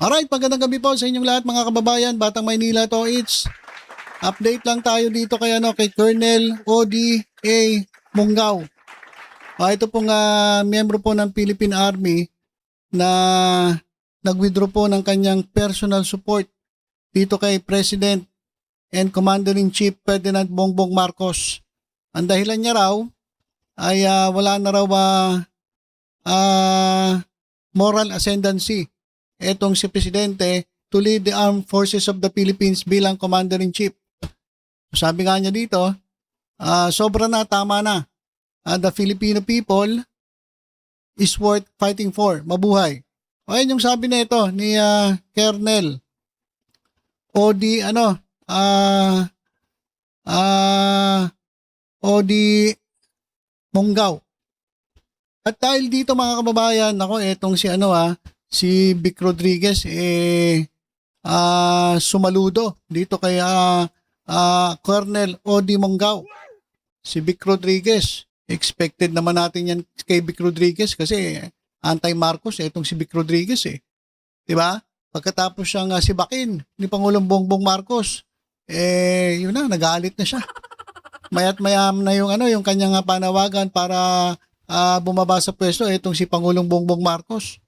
Alright, magandang gabi po sa inyong lahat mga kababayan, Batang Maynila to. It's update lang tayo dito kay Colonel Odi A. Monggao. Ito pong miyembro po ng Philippine Army na nag-withdraw po ng kanyang personal support dito kay President and Commander-in-Chief Ferdinand Bongbong Marcos. Ang dahilan niya raw ay wala na raw moral ascendancy etong si Presidente to lead the Armed Forces of the Philippines bilang Commander-in-Chief. Sabi nga niya dito, sobra na, tama na. The Filipino people is worth fighting for. Mabuhay. O yan yung sabi na ito ni Colonel Odi, Odi Monggao. At dahil dito mga kababayan, etong si Vic Rodriguez sumaludo dito kay Colonel Odi Monggao. Si Vic Rodriguez, expected naman natin yan kay Vic Rodriguez kasi anti-Marcos etong si Vic Rodriguez 'Di ba? Pagkatapos siyang sibakin ni Pangulong Bongbong Marcos, yun na, nagalit na siya. Mayat mayam na yung kanyang panawagan para bumaba sa pwesto etong si Pangulong Bongbong Marcos.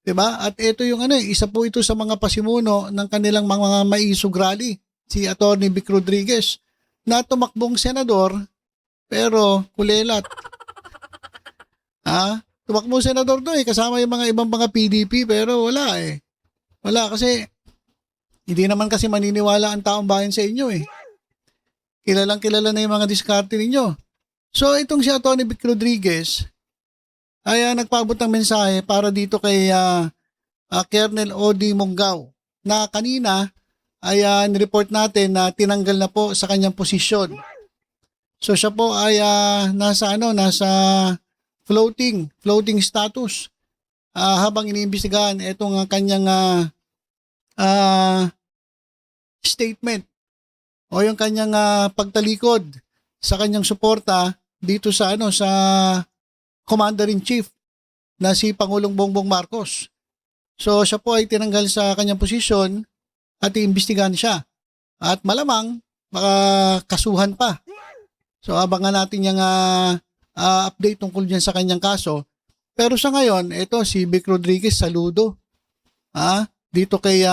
'Di ba? At ito yung isa po ito sa mga pasimuno ng kanilang mga maisog rally, si Attorney Vic Rodriguez, na tumakbong senador pero kulelat. Tumakbong senador doon kasama yung mga ibang mga PDP pero wala Wala kasi hindi naman kasi maniniwala ang taong bayan sa inyo Kilalang kilala na yung mga diskarte ninyo. So itong si Attorney Vic Rodriguez ay nagpaabot ng mensahe para dito kay Colonel Odi Monggao na kanina ay nireport natin na tinanggal na po sa kanyang posisyon. So siya po ay nasa floating status habang iniimbestigahan itong kanyang statement o yung kanyang pagtalikod sa kanyang suporta dito sa Commander-in-Chief na si Pangulong Bongbong Marcos. So siya po ay tinanggal sa kanyang posisyon at iimbestigahan siya. At malamang makakasuhan pa. So abangan natin yung update tungkol dyan sa kanyang kaso. Pero sa ngayon, ito si Vic Rodriguez saludo dito kay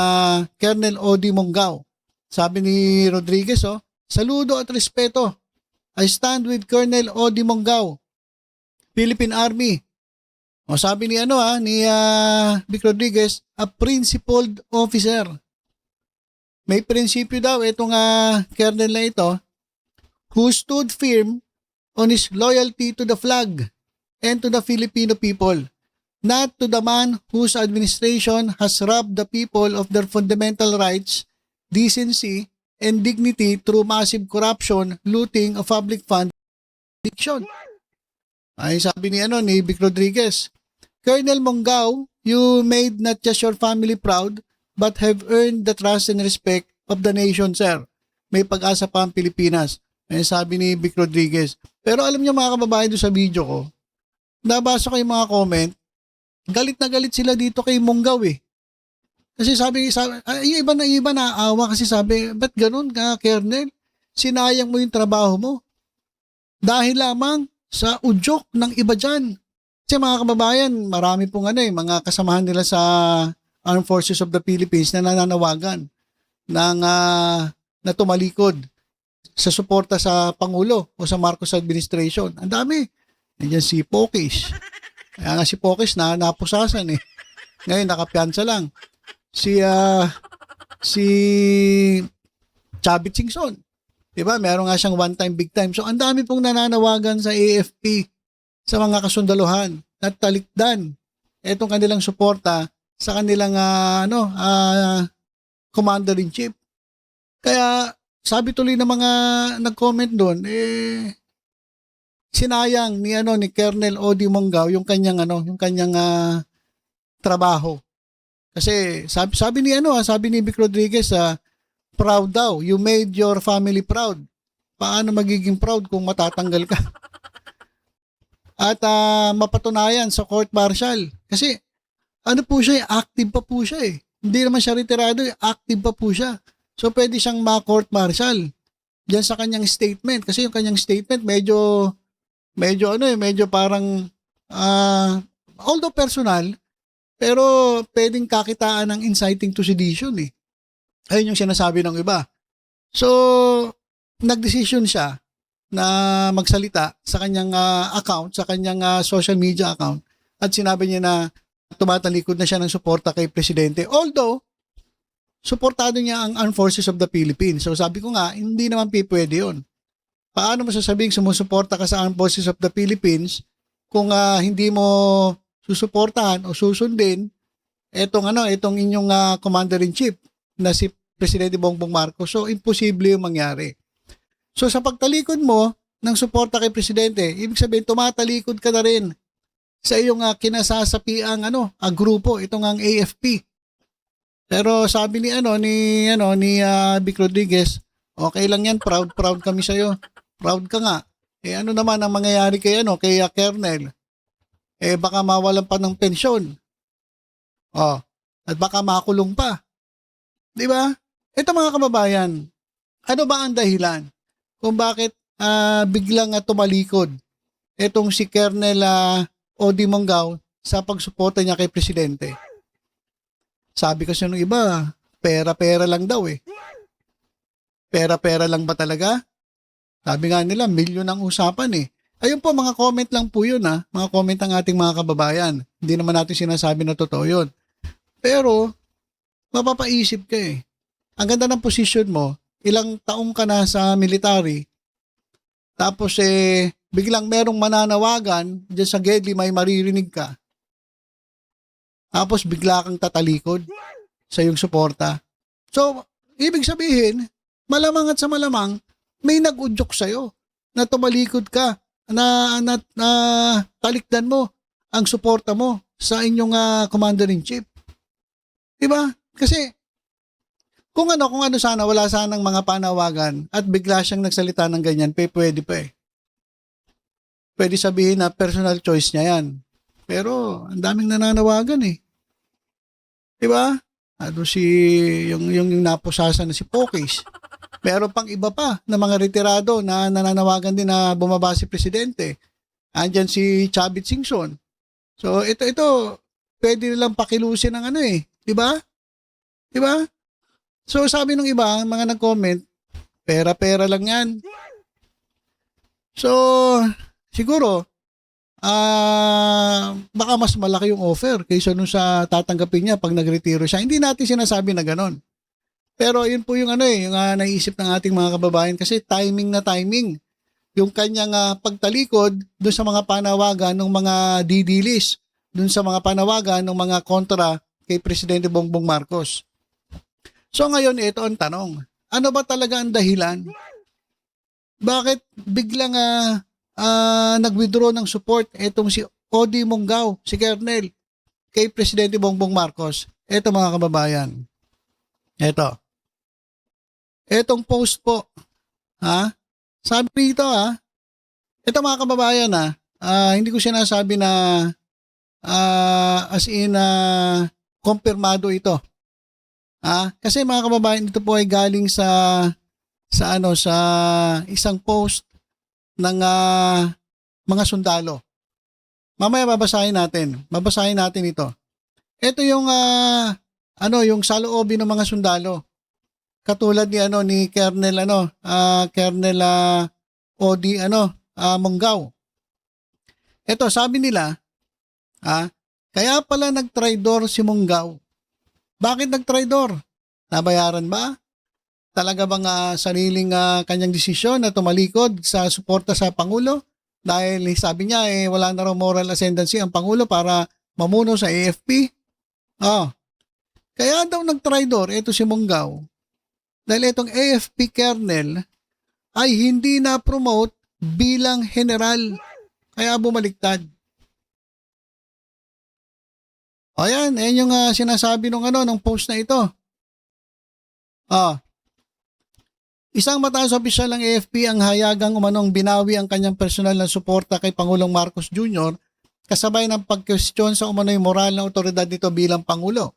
Colonel Odi Monggao. Sabi ni Rodriguez, saludo at respeto. I stand with Colonel Odi Monggao, Philippine Army. Sabi ni Vic Rodriguez, a principled officer. May prinsipyo daw itong Colonel na ito, who stood firm on his loyalty to the flag and to the Filipino people, not to the man whose administration has robbed the people of their fundamental rights, decency, and dignity through massive corruption, looting of public funds, addiction. Ay sabi ni Vic Rodriguez, Colonel Monggao, you made not just your family proud, but have earned the trust and respect of the nation, sir. May pag-asa pa ang Pilipinas. Ay sabi ni Vic Rodriguez. Pero alam niyo mga kababayan doon sa video ko, nabasa ko yung mga comment, galit na galit sila dito kay Monggao Kasi sabi yung iba na awa kasi sabi, ba't ganun ka, Colonel? Sinayang mo yung trabaho mo. Dahil lamang sa udyok ng iba dyan. Kasi mga kababayan, marami pong mga kasamahan nila sa Armed Forces of the Philippines na nananawagan na tumalikod sa suporta sa Pangulo o sa Marcos administration. Ang dami. Nandiyan si Pokis. Kaya nga si Pokis na napusasan Ngayon nakapiansa lang. Si Chavit Singson. Diba? Meron nga siyang one time, big time. So ang dami pong nananawagan sa AFP, sa mga kasundaluhan, at talikdan etong kanilang suporta sa kanilang Commander-in-Chief. Kaya sabi tuloy ng mga nag-comment doon, sinayang ni Colonel Odi Monggao yung kanyang trabaho. Kasi sabi ni Vic Rodriguez, proud daw, you made your family proud. Paano magiging proud kung matatanggal ka? At mapatunayan sa court martial. Kasi ano po siya, active pa po siya Hindi naman siya retirado, active pa po siya. So pwede siyang ma-court martial diyan sa kanyang statement kasi yung kanyang statement medyo medyo parang although personal pero pwedeng kakitaan ng inciting to sedition eh. Ayun yung sinasabi ng iba. So nagdesisyon siya na magsalita sa kanyang account, sa kanyang social media account at sinabi niya na tumatalikod na siya ng suporta kay Presidente. Although, suportado niya ang Armed Forces of the Philippines. So sabi ko nga, hindi naman pwede yun. Paano mo sasabing sumusuporta ka sa Armed Forces of the Philippines kung hindi mo susuportahan o susundin itong inyong Commander-in-Chief na si Presidente Bongbong Marcos. So imposible yung mangyari. So sa pagtalikod mo ng suporta kay Presidente, ibig sabihin tumatalikod ka na rin sa iyong kinasasapiang grupo, itong ang AFP. Pero sabi ni Vic Rodriguez, okay lang yan, proud kami sa iyo. Proud ka nga. Ano naman ang mangyayari kay Kernel? Baka mawalan pa ng pensyon. At baka makulong pa. 'Di ba? Ito mga kababayan, ano ba ang dahilan kung bakit biglang tumalikod itong si Kernel Odi Monggao sa pagsuporta niya kay Presidente? Sabi kasi ng iba, pera-pera lang daw eh. Pera-pera lang ba talaga? Sabi nga nila, milyon ang usapan eh. Ayun po, mga comment lang po yun mga comment ng ating mga kababayan. Hindi naman natin sinasabi na totoo yun. Pero, mapapaisip ka eh. Ang ganda ng posisyon mo, ilang taong ka na sa military, tapos biglang merong mananawagan dyan sa Gedli, may maririnig ka. Tapos bigla kang tatalikod sa iyong suporta. So, ibig sabihin, malamang at sa malamang, may nag-udyok sa'yo na tumalikod ka, na talikdan mo ang suporta mo sa inyong Commander-in-Chief. Diba? Kasi, kung ano sana, wala sanang mga panawagan at bigla siyang nagsalita ng ganyan, pwede pa eh. Pwede sabihin na personal choice niya yan. Pero, ang daming nananawagan eh. Diba? Yung napusasan na si Pokis. Meron pang iba pa na mga retirado na nananawagan din na bumaba si Presidente. Andyan si Chavit Singson. So, ito, pwede nilang pakilusin ng Diba? Diba? So, sabi ng iba, mga nag-comment, pera-pera lang yan. So, siguro, baka mas malaki yung offer kaysa nung sa tatanggapin niya pag nagretiro siya. Hindi natin sinasabi na ganon. Pero yun po yung yung naisip ng ating mga kababayan kasi timing na timing. Yung kanyang pagtalikod doon sa mga panawagan ng mga didilis, doon sa mga panawagan ng mga kontra kay Presidente Bongbong Marcos. So ngayon, ito ang tanong. Ano ba talaga ang dahilan? Bakit biglang nag-withdraw ng support itong si Odi Monggao, si Kernel, kay Presidente Bongbong Marcos? Ito mga kababayan. Etong post po. Sabi ito ito mga kababayan hindi ko sinasabi na as in kumpirmado ito. Kasi mga kababayan, ito po ay galing sa isang post ng mga sundalo. Mamaya babasahin natin ito. Ito yung yung saloobin ng mga sundalo. Katulad ni Kernel Kernel Odi Monggao. Ito sabi nila, kaya pala nagtraidor si Monggao. Bakit nagtraidor? Nabayaran ba? Talaga bang sariling kanyang desisyon na tumalikod sa suporta sa Pangulo? Dahil sabi niya wala na raw moral ascendancy ang Pangulo para mamuno sa AFP. Kaya daw nagtraidor ito si Monggao. Dahil itong AFP Kernel ay hindi na-promote bilang general. Kaya bumaliktad. Ayan yung sinasabi nung post na ito. Isang mataas opisyal ng AFP ang hayagang umanong binawi ang kanyang personal na suporta kay Pangulong Marcos Jr. kasabay ng pagkwestiyon sa umano'y moral na otoridad nito bilang Pangulo.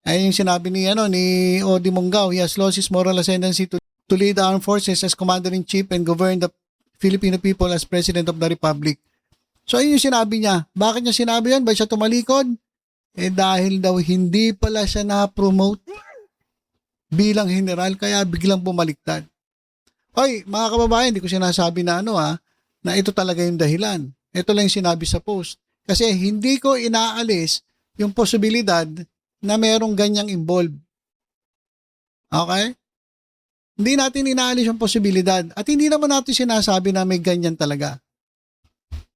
Ay yung sinabi ni Odi Monggao, he has lost his moral ascendancy to lead the armed forces as commander-in-chief and govern the Filipino people as president of the republic. So ayun yung sinabi niya. Bakit niya sinabi yan? Ba siya tumalikod? Dahil daw hindi pala siya na-promote bilang general kaya biglang bumaliktad. Hoy, mga kababayan, hindi ko sinasabi na na ito talaga yung dahilan. Ito lang yung sinabi sa post. Kasi hindi ko inaalis yung posibilidad na merong ganyang involved. Okay? Hindi natin inaalis yung posibilidad at hindi naman natin sinasabi na may ganyan talaga.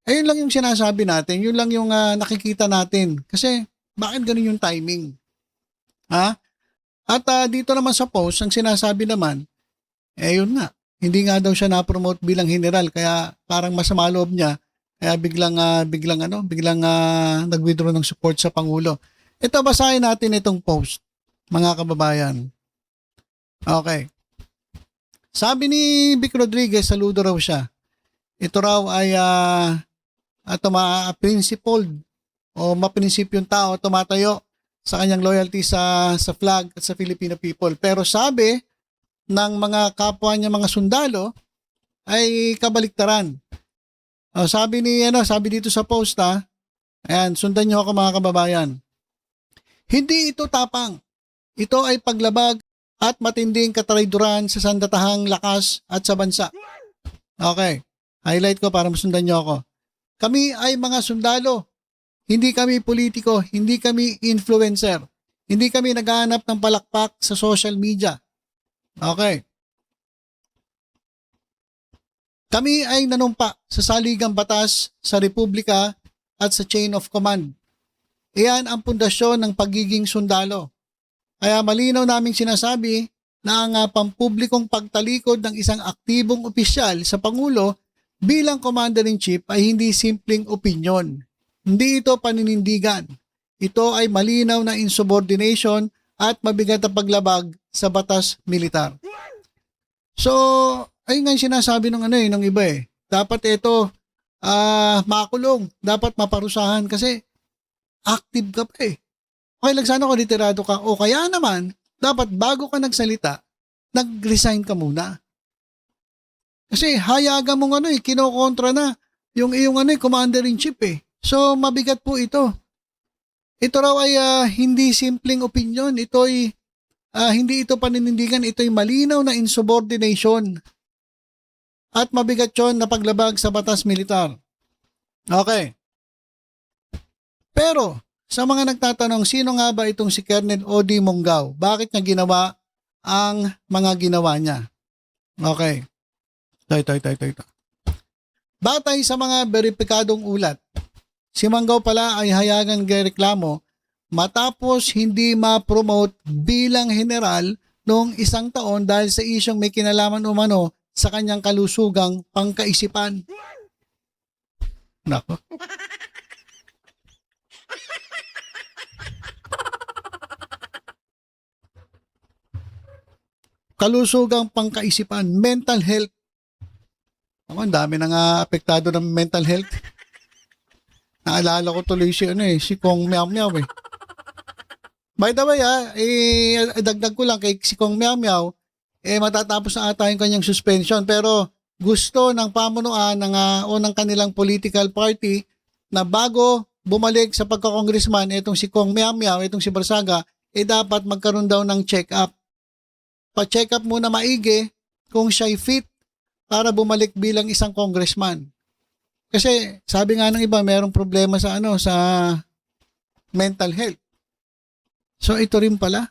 Ayun lang yung sinasabi natin, yun lang yung nakikita natin. Kasi bakit ganun yung timing? Ha? At dito naman sa post, ang sinasabi naman, yun nga, hindi nga daw siya na-promote bilang general kaya parang masama loob niya kaya biglang nag-withdraw ng support sa Pangulo. Ito, basahin natin itong post, mga kababayan. Okay. Sabi ni Vic Rodriguez, saludo raw siya. Ito raw ay principled o maprinsipyong tao, tumatayo sa kanyang loyalty sa flag at sa Filipino people. Pero sabi ng mga kapwa niya mga sundalo ay kabaliktaran. Sabi dito sa post ayan, sundan niyo ako mga kababayan. Hindi ito tapang. Ito ay paglabag at matinding katrayduran sa sandatahang lakas at sa bansa. Okay. Highlight ko para masundan niyo ako. Kami ay mga sundalo. Hindi kami politiko, hindi kami influencer. Hindi kami naghahanap ng palakpak sa social media. Okay. Kami ay nanumpa sa saligang batas, sa republika at sa chain of command. Iyan ang pundasyon ng pagiging sundalo. Kaya malinaw naming sinasabi na ang pampublikong pagtalikod ng isang aktibong opisyal sa Pangulo bilang Commander-in-Chief ay hindi simpleng opinyon. Hindi ito paninindigan. Ito ay malinaw na insubordination at mabigat na paglabag sa batas militar. So, ayun nga yung sinasabi ng iba Dapat ito makulong, dapat maparusahan kasi active ka pa Okay lang sana kung retirado ka o kaya naman, dapat bago ka nagsalita, nag-resign ka muna. Kasi hayagan mong kinokontra na yung iyong commander-in-chief So, mabigat po ito. Ito raw ay hindi simpleng opinion. Ito ay hindi ito paninindigan. Ito ay malinaw na insubordination. At mabigat yon na paglabag sa batas militar. Okay. Pero, sa mga nagtatanong, sino nga ba itong si Colonel Odi Monggao? Bakit niya ginawa ang mga ginawa niya? Okay. Ito. Batay sa mga beripikadong ulat, si Monggao pala ay hayagang nagreklamo matapos hindi ma-promote bilang general noong 1 taon dahil sa isyong may kinalaman umano sa kanyang kalusugang pangkaisipan. Nako. Kalusugang pangkaisipan, mental health. Ang dami na nga apektado ng mental health. Naalala ko tuloy si Kong Meow Meow By the way dagdag ko lang kay si Kong Meow Meow, matatapos na ata yung kanyang suspension pero gusto ng pamunuan ng kanilang political party na bago bumalik sa pagka-congressman itong si Kong Meow Meow, itong si Barsaga, dapat magkaroon daw ng check-up. Pa-check up muna maigi kung siya'y fit para bumalik bilang isang congressman. Kasi sabi nga ng iba, mayroong problema sa mental health. So ito rin pala.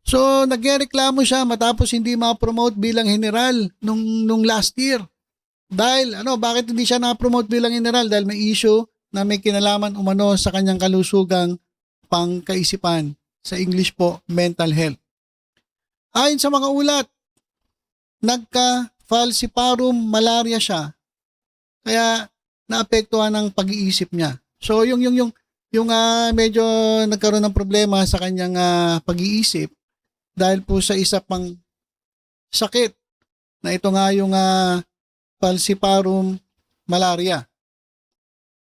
So nagreklamo siya matapos hindi ma-promote bilang general nung last year. Dahil bakit hindi siya na-promote bilang general? Dahil may issue na may kinalaman umano sa kanyang kalusugang pangkaisipan. Sa English po, mental health. Ayon sa mga ulat, nagka-falciparum malaria siya. Kaya naapektuhan ang pag-iisip niya. So yung medyo nagkaroon ng problema sa kanyang pag-iisip dahil po sa isa pang sakit na ito nga yung falciparum malaria.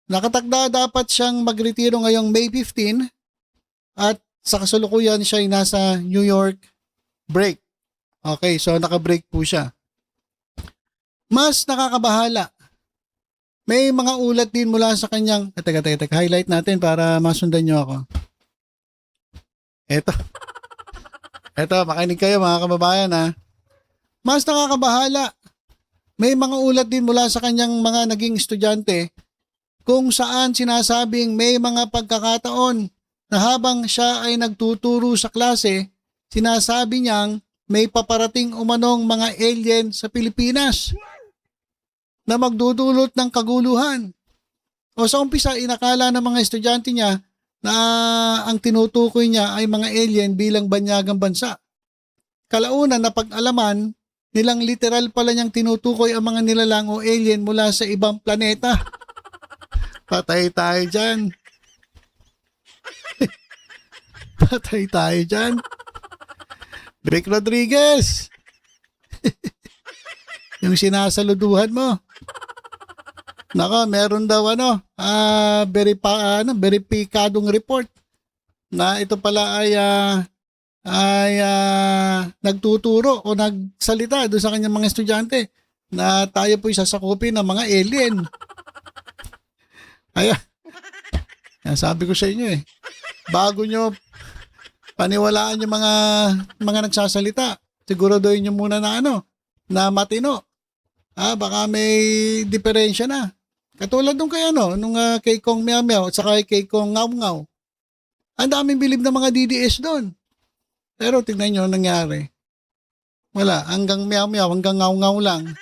Nakatakda dapat siyang magretiro ngayong May 15 at sa kasalukuyan siya ay nasa New York break. Okay, so naka-break po siya. Mas nakakabahala. May mga ulat din mula sa kanyang... Teka, highlight natin para masundan nyo ako. Eto, makinig kayo mga kababayan ha. Mas nakakabahala. May mga ulat din mula sa kanyang mga naging estudyante kung saan sinasabing may mga pagkakataon na habang siya ay nagtuturo sa klase, sinasabi niyang may paparating umanong mga alien sa Pilipinas na magdudulot ng kaguluhan. O sa umpisa, inakala ng mga estudyante niya na ang tinutukoy niya ay mga alien bilang banyagang bansa. Kalaunan na pag-alaman, nilang literal pala niyang tinutukoy ang mga nilalang o alien mula sa ibang planeta. Patay tayo dyan. Patay tayo dyan. Rick Rodriguez. Yung sinasaluduhan mo. Nako, meron daw veripikadong report na ito pala ay nagtuturo o nagsalita doon sa kanyang mga estudyante na tayo po'y sasakupin ng mga alien. Ayan, sabi ko sa inyo bago nyo paniwalaan yung mga nagsasalita, siguraduhin nyo muna na matino. Baka may diferensya na. Katulad nung kay Kong Meow Meow at saka kay Kong Ngaw Ngaw. Ang daming bilib na mga DDS doon. Pero tignan nyo ang nangyari. Wala, hanggang Meow Meow, hanggang Ngaw Ngaw lang.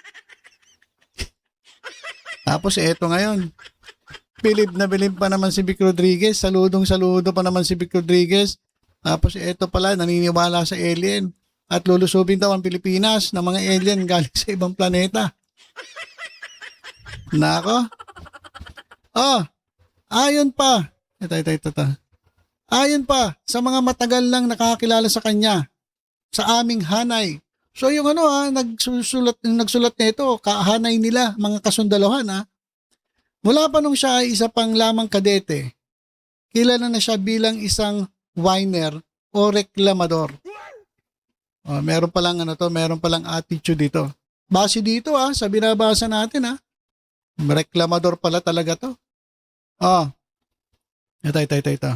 Tapos eto ngayon. Bilib na bilib pa naman si Vic Rodriguez. Saludo pa naman si Vic Rodriguez. Tapos eto pala, naniniwala sa alien. At lulusubin daw ang Pilipinas ng mga alien galing sa ibang planeta. Nako. Ayon pa. Ayon pa sa mga matagal lang nakakilala sa kanya, sa aming hanay. So yung nagsulat nito, kahanay nila, mga kasundalohan Mula pa nung siya ay isa pang lamang kadete, kilala na siya bilang isang whiner o reklamador. Meron palang attitude dito. Base dito sa binabasa natin reklamador pala talaga to. Ito.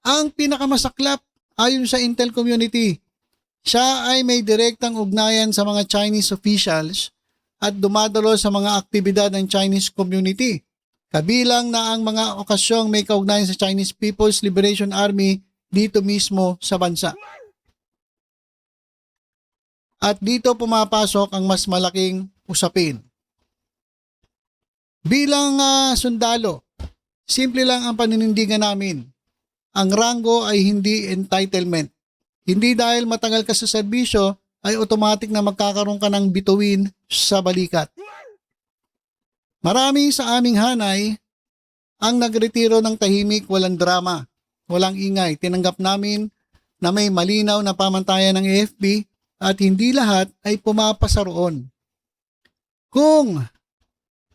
Ang pinakamasaklap ayon sa Intel community, siya ay may direktang ugnayan sa mga Chinese officials at dumadalo sa mga aktibidad ng Chinese community. Kabilang na ang mga okasyong may kaugnayan sa Chinese People's Liberation Army dito mismo sa bansa. At dito pumapasok ang mas malaking usapin. Bilang sundalo, simple lang ang paninindigan namin. Ang ranggo ay hindi entitlement. Hindi dahil matagal ka sa serbisyo ay automatic na magkakaroon ka ng bituin sa balikat. Marami sa aming hanay ang nagretiro ng tahimik, walang drama, walang ingay. Tinanggap namin na may malinaw na pamantayan ng AFP at hindi lahat ay pumapasa roon. Kung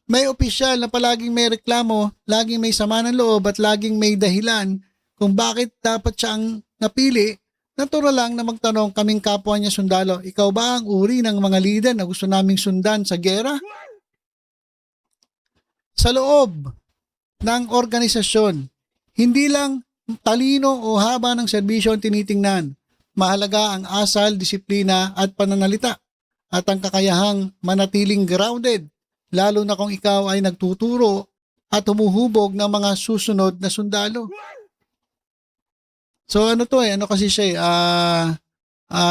may opisyal na palaging may reklamo, laging may sama ng loob at laging may dahilan kung bakit dapat siyang napili, natural lang na magtanong kaming kapwa niya sundalo, ikaw ba ang uri ng mga lider na gusto naming sundan sa giyera? Sa loob ng organisasyon, hindi lang talino o haba ng serbisyo ang tinitingnan. Mahalaga ang asal, disiplina at pananalita at ang kakayahang manatiling grounded, lalo na kung ikaw ay nagtuturo at humuhubog ng mga susunod na sundalo. So ano kasi siya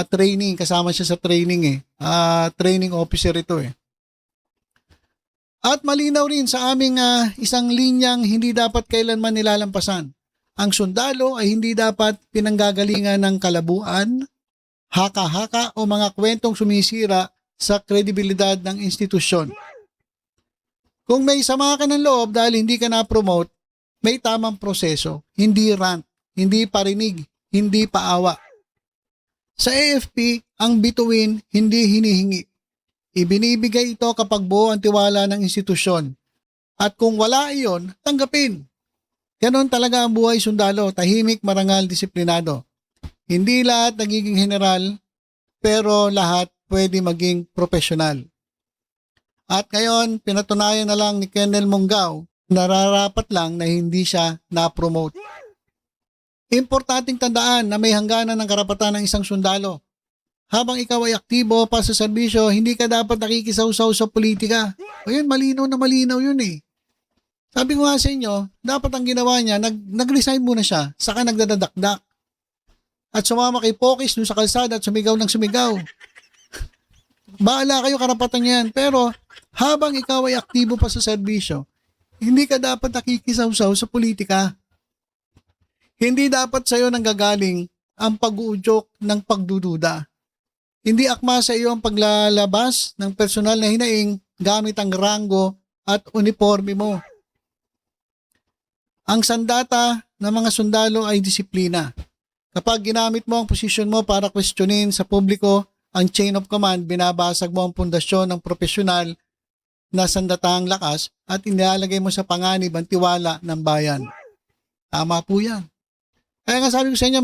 training, kasama siya sa training training officer ito At malinaw rin sa aming isang linyang hindi dapat kailanman nilalampasan. Ang sundalo ay hindi dapat pinanggagalingan ng kalabuan, haka-haka o mga kwentong sumisira sa kredibilidad ng institusyon. Kung may sama ka ng loob dahil hindi ka na-promote, may tamang proseso, hindi rant, hindi parinig, hindi paawa. Sa AFP, ang bituin hindi hinihingi. Ibinibigay ito kapag buo ang tiwala ng institusyon At kung wala iyon, tanggapin. Ganon talaga ang buhay sundalo, tahimik, marangal, disiplinado. Hindi lahat nagiging general, pero lahat pwede maging profesional. At ngayon, pinatunayan na lang ni Colonel Monggao, nararapat lang na hindi siya na-promote. Importanteng tandaan na may hangganan ng karapatan ng isang sundalo. Habang ikaw ay aktibo pa sa serbisyo, hindi ka dapat nakikisawsaw sa politika. Ayun, malinaw na malinaw yun eh. Sabi ko nga sa inyo, dapat ang ginawa niya, nag-resign muna siya, saka nagdadadakdak. At sumama kay Pokis dun sa kalsada at sumigaw ng sumigaw. Baala kayo, karapatan niyan. Pero habang ikaw ay aktibo pa sa serbisyo, hindi ka dapat nakikisawsaw sa politika. Hindi dapat sa iyo nanggagaling ang pag-uudyok ng pagdududa. Hindi akma sa iyo ang paglalabas ng personal na hinaing gamit ang ranggo at uniforme mo. Ang sandata ng mga sundalo ay disiplina. Kapag ginamit mo ang posisyon mo para questionin sa publiko ang chain of command, binabasag mo ang pundasyon ng profesional na sandatahang lakas at inilalagay mo sa panganib ang tiwala ng bayan. Tama po yan. Kaya nga sabi ko sa inyo,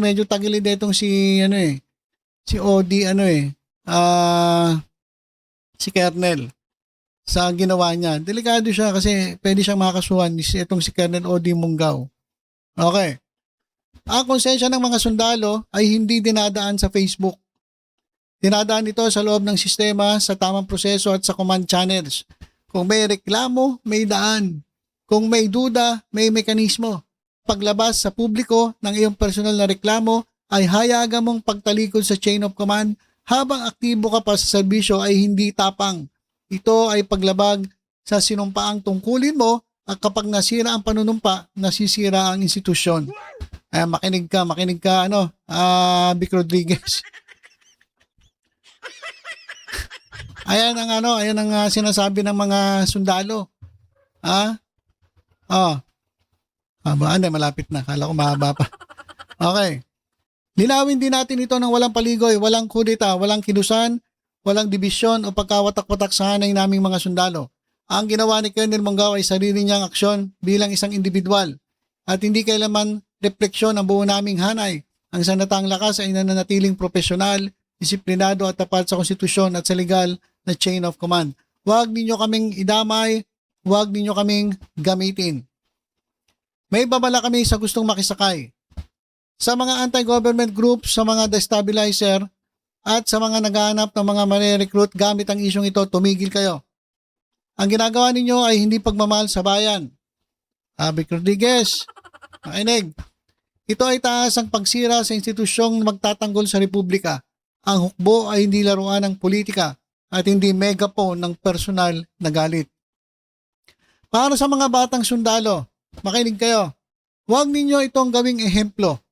medyo tagilid itong si Odi, si Colonel sa ginawa niya. Delikado siya kasi pwede siyang makasuhan itong si Colonel Odi Monggao. Okay. Ang konsensya ng mga sundalo ay hindi dinadaan sa Facebook. Dinadaan ito sa loob ng sistema, sa tamang proseso at sa command channels. Kung may reklamo, may daan. Kung may duda, may mekanismo. Paglabas sa publiko ng iyong personal na reklamo ay hayagan mong pagtalikod sa chain of command habang aktibo ka pa sa serbisyo ay hindi tapang. Ito ay paglabag sa sinumpaang tungkulin mo at kapag nasira ang panunumpa, nasisira ang institusyon. Makinig ka, Vic Rodriguez. Ayan ang sinasabi ng mga sundalo. Malapit na. Kala ko mahaba pa. Okay. Linawin din natin ito ng walang paligoy, walang kudeta, walang kinusan, walang dibisyon o pagkawatak-watak sa hanay naming mga sundalo. Ang ginawa ni Colonel Monggao ay sarili niyang aksyon bilang isang individual at hindi kailanman refleksyon ang buo naming hanay. Ang sandatahang lakas ay nananatiling profesional, disiplinado at tapat sa konstitusyon at sa legal na chain of command. Huwag ninyo kaming idamay, huwag ninyo kaming gamitin. May babala kami sa gustong makisakay. Sa mga anti-government groups, sa mga destabilizer, at sa mga naghahanap ng mga mare-recruit gamit ang isyong ito, tumigil kayo. Ang ginagawa ninyo ay hindi pagmamahal sa bayan. Vic Rodriguez, makinig. Ito ay taas ang pagsira sa institusyong magtatanggol sa Republika. Ang hukbo ay hindi laruan ng politika at hindi megaphone ng personal na galit. Para sa mga batang sundalo, makinig kayo. Huwag ninyo itong gawing ehemplo.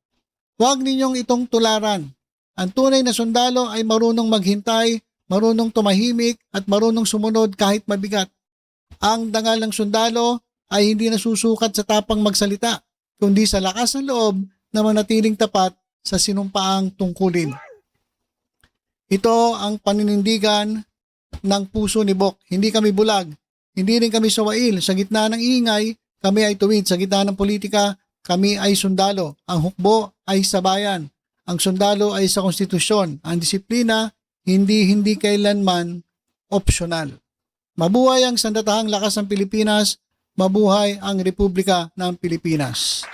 Huwag ninyong itong tularan. Ang tunay na sundalo ay marunong maghintay, marunong tumahimik at marunong sumunod kahit mabigat. Ang dangal ng sundalo ay hindi nasusukat sa tapang magsalita, kundi sa lakas ng loob na manatiling tapat sa sinumpaang tungkulin. Ito ang paninindigan ng puso ni Bok. Hindi kami bulag, hindi rin kami sawail. Sa gitna ng ingay, kami ay tuwid. Sa gitna ng politika, kami ay sundalo. Ang hukbo ay sa bayan. Ang sundalo ay sa konstitusyon. Ang disiplina, hindi kailanman optional. Mabuhay ang sandatahang lakas ng Pilipinas. Mabuhay ang Republika ng Pilipinas.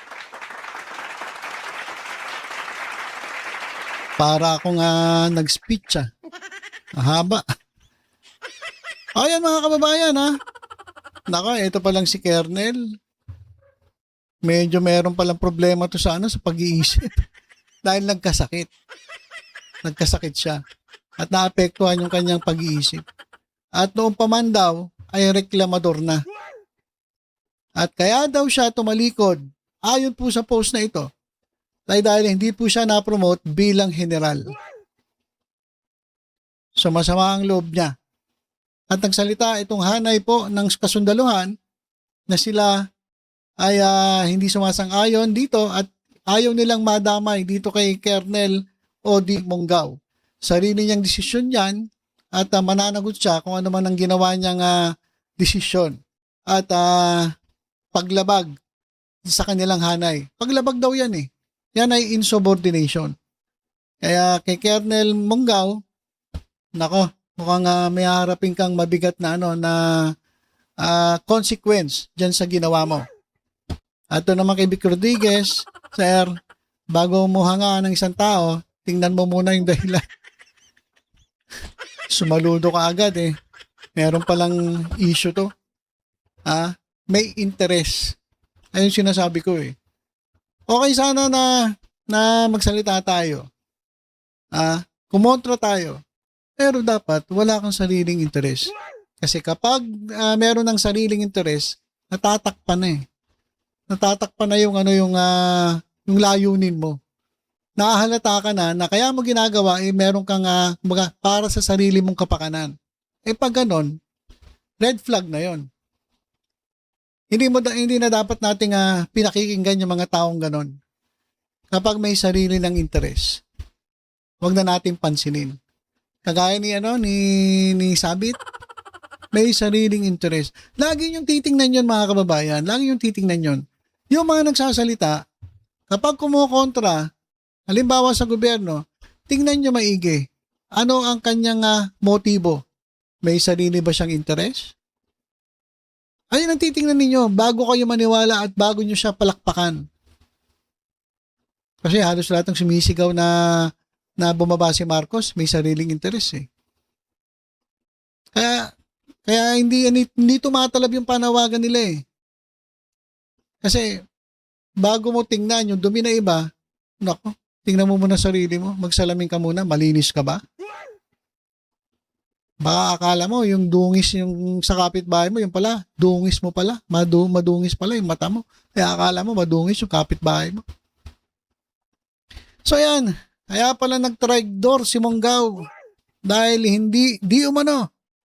Para akong nag-speech Mahaba. Ayan mga kababayan Nako, ito pa lang si Colonel. Medyo meron palang problema to sa pag-iisip. Dahil nagkasakit. Nagkasakit siya. At naapektuhan yung kanyang pag-iisip. At noong pa man daw, ay reklamador na. At kaya daw siya tumalikod, ayon po sa post na ito, dahil hindi po siya na-promote bilang general. So masama ang loob niya. At nagsalita itong hanay po ng kasundaluhan na sila ay hindi sumasang-ayon dito at ayaw nilang madamay dito kay Colonel Odi Monggao. Sarili niyang desisyon yan at mananagot siya kung ano man ang ginawa niyang desisyon. at paglabag sa kanilang hanay. Paglabag daw yan eh. Yan ay insubordination. Kaya kay Colonel Munggaw, nako, mukhang may harapin kang mabigat na consequence dyan sa ginawa mo. At ito naman kay Vic Rodriguez, sir, bago mo hanga ng isang tao, tingnan mo muna yung dahilan. Sumaludo ka agad eh. Meron palang issue to. May interest. Ayun sinasabi ko eh. Okay sana na magsalita tayo. Kumontra tayo. Pero dapat wala kang sariling interest. Kasi kapag meron ng sariling interest, natatakpan na eh. Natatakpan na yung yung layunin mo. Nakahalata ka na kaya mo ginagawa meron kang para sa sarili mong kapakanan. Pag ganon, red flag na yon. Hindi na dapat nating pinakikinggan yung mga taong ganon. Kapag may sarili ng interest, wag na nating pansinin. Kagaya ni Sabit, may sariling interest. Lagi yung titingnan yon mga kababayan. Lagi yung titingnan yon. Yung mga nagsasalita, kapag kumukontra, halimbawa sa gobyerno, tingnan nyo maigi. Ano ang kanyang motibo? May sarili ba siyang interest? Ayun ang titingnan ninyo bago kayo maniwala at bago nyo siya palakpakan. Kasi halos lahat ng sumisigaw na bumaba si Marcos, may sariling interest eh. Kaya hindi tumatalab yung panawagan nila eh. Kasi bago mo tingnan yung dumi na iba, nako, tingnan mo muna sarili mo, magsalamin ka muna, malinis ka ba? Baka akala mo yung dungis yung sa kapitbahay mo, yung pala, dungis mo pala, madungis pala yung mata mo. Kaya akala mo madungis yung kapitbahay mo. So yan, kaya pala nag-trigdor si Munggaw dahil di umano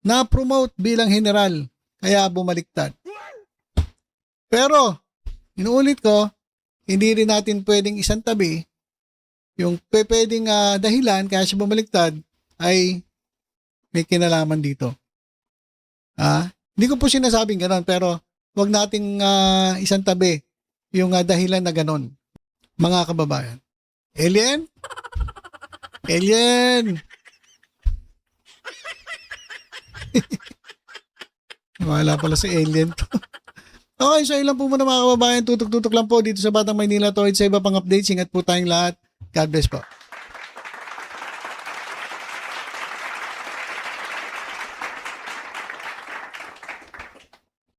na-promote bilang general, kaya bumaliktad. Pero, inuulit ko, hindi rin natin pwedeng isang tabi yung pwedeng dahilan kaya siya bumaliktad ay may kinalaman dito. Hindi ko po sinasabing ganon, pero wag nating isang tabi yung dahilan na ganon. Mga kababayan. Alien? Alien! Wala pala si alien to. Okay, so ilan po muna mga kababayan. Tutok-tutok lang po dito sa Batang Maynila. Towards sa iba pang updates. Ingat po tayong lahat. God bless po.